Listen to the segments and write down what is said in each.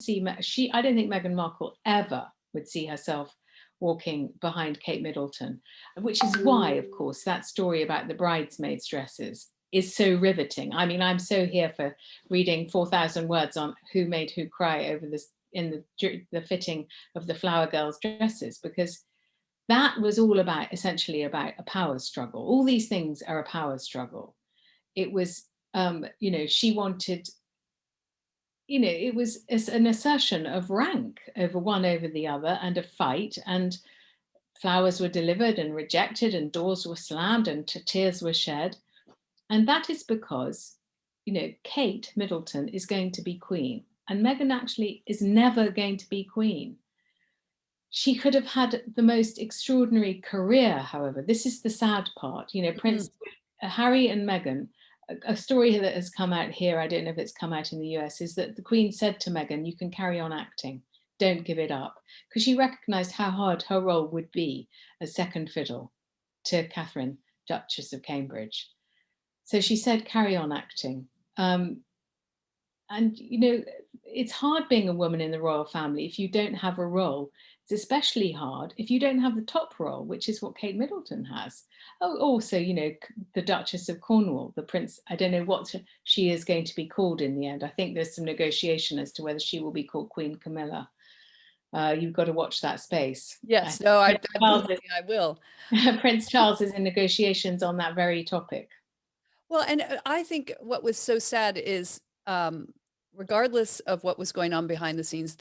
I don't think Meghan Markle ever would see herself walking behind Kate Middleton, which is why, of course, that story about the bridesmaids' dresses is so riveting. I mean, I'm so here for reading 4,000 words on who made who cry over this in the fitting of the flower girls' dresses, because that was all about, essentially about a power struggle. All these things are a power struggle. It was, she wanted, it was an assertion of rank over one over the other, and a fight, and flowers were delivered and rejected, and doors were slammed, and tears were shed. And that is because, Kate Middleton is going to be queen, and Meghan actually is never going to be queen. She could have had the most extraordinary career, however. This is the sad part. Prince Harry and Meghan, a story that has come out here, I don't know if it's come out in the US, is that the Queen said to Meghan, you can carry on acting, don't give it up. Because she recognized how hard her role would be as second fiddle to Catherine, Duchess of Cambridge. So she said, carry on acting. And, it's hard being a woman in the royal family if you don't have a role. It's especially hard if you don't have the top role, which is what Kate Middleton has. Oh, also, the Duchess of Cornwall, the Prince, I don't know what she is going to be called in the end. I think there's some negotiation as to whether she will be called Queen Camilla. You've got to watch that space. Yes, no, I will. Prince Charles is in negotiations on that very topic. Well, and I think what was so sad is, regardless of what was going on behind the scenes,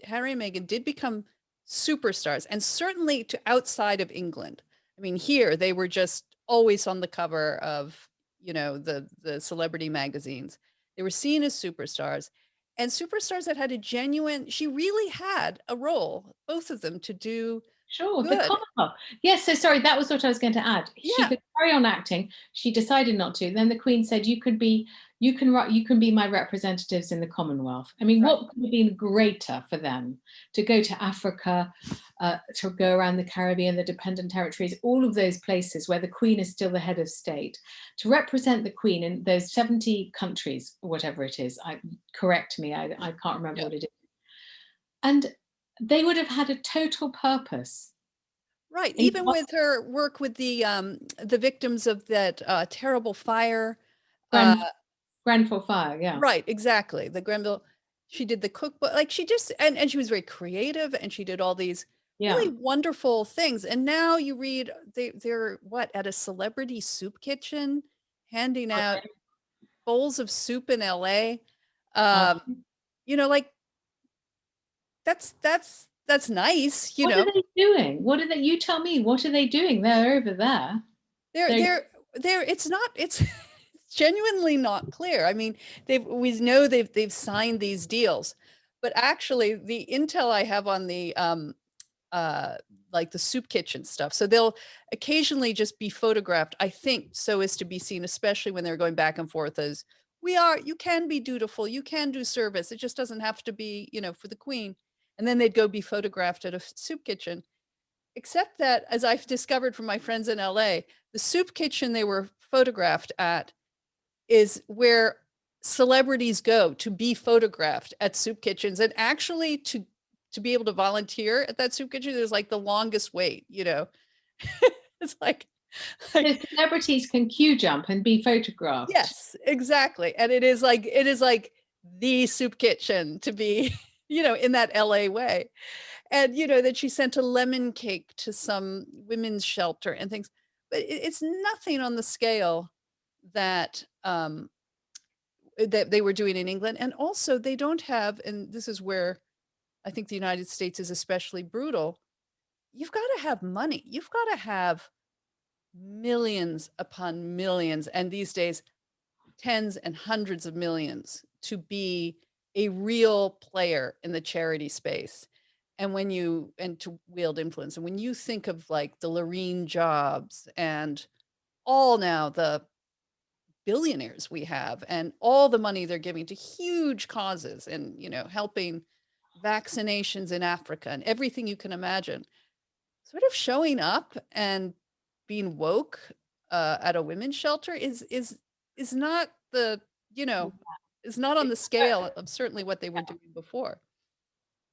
Harry and Meghan did become superstars, and certainly to outside of England. I mean, here they were just always on the cover of, the celebrity magazines. They were seen as superstars, and superstars that had she really had a role, both of them, to do. Sure, the Commonwealth. Yes, so sorry, that was what I was going to add. She could carry on acting. She decided not to. Then the Queen said, you can be my representatives in the Commonwealth. I mean, what could have been greater for them to go to Africa, to go around the Caribbean, the dependent territories, all of those places where the Queen is still the head of state, to represent the Queen in those 70 countries, or whatever it is. Correct me, I can't remember what it is. And they would have had a total purpose. Right. Even with her work with the victims of that terrible fire. Grenfell fire, yeah. Right, exactly. The Grenville, she did the cookbook, like she just, and she was very creative, and she did all these really wonderful things. And now you read, they're at a celebrity soup kitchen, handing out bowls of soup in LA. Like that's nice, What are they doing? You tell me, what are they doing? They're over there. It's genuinely not clear. I mean, they've signed these deals, but actually the intel I have on the like the soup kitchen stuff. So they'll occasionally just be photographed, I think, so as to be seen, especially when they're going back and forth as you can be dutiful, you can do service. It just doesn't have to be, for the Queen. And then they'd go be photographed at a soup kitchen. Except that, as I've discovered from my friends in LA, the soup kitchen they were photographed at is where celebrities go to be photographed at soup kitchens. And actually to be able to volunteer at that soup kitchen, there's like the longest wait, It's like the celebrities can queue jump and be photographed. Yes, exactly. And it is like the soup kitchen to be, in that LA way. And, that she sent a lemon cake to some women's shelter and things, but it's nothing on the scale that, that they were doing in England. And also they don't have, and this is where I think the United States is especially brutal. You've got to have money. You've got to have millions upon millions, and these days tens and hundreds of millions, to be a real player in the charity space. And to wield influence. And when you think of like the Lorene Jobs and all now the billionaires we have and all the money they're giving to huge causes and, helping vaccinations in Africa and everything you can imagine, sort of showing up and being woke at a women's shelter is not the, is not on the scale of certainly what they were doing before.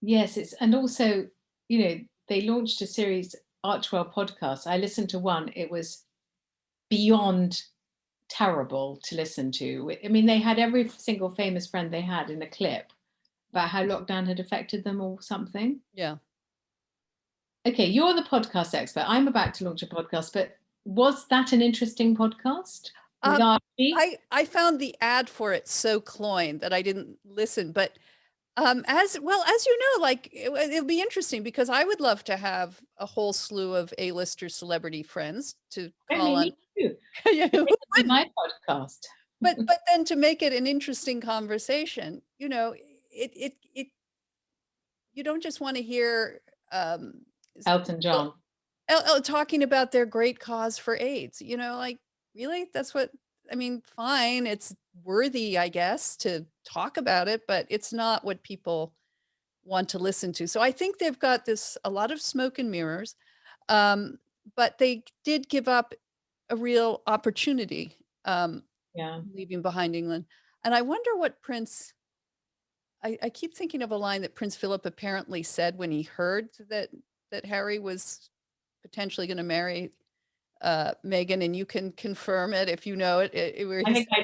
Yes, and also, they launched a series, Archwell Podcasts. I listened to one. It was beyond terrible to listen to. I mean, they had every single famous friend they had in a clip about how lockdown had affected them or something. Yeah. Okay, you're the podcast expert. I'm about to launch a podcast, but was that an interesting podcast with Archie? I found the ad for it so cloying that I didn't listen, but as well, as you know, like it'll be interesting because I would love to have a whole slew of A-lister celebrity friends to call on. Me too. Yeah, who This is wouldn't? my podcast. But then to make it an interesting conversation, it you don't just want to hear Elton John. talking about their great cause for AIDS. Like really, that's what I mean. Fine, it's worthy, I guess, to talk about it, but it's not what people want to listen to. So I think they've got a lot of smoke and mirrors, but they did give up a real opportunity. Yeah. Leaving behind England. And I wonder what I keep thinking of a line that Prince Philip apparently said when he heard that Harry was potentially going to marry Meghan, and you can confirm it if you know it. Where I he think I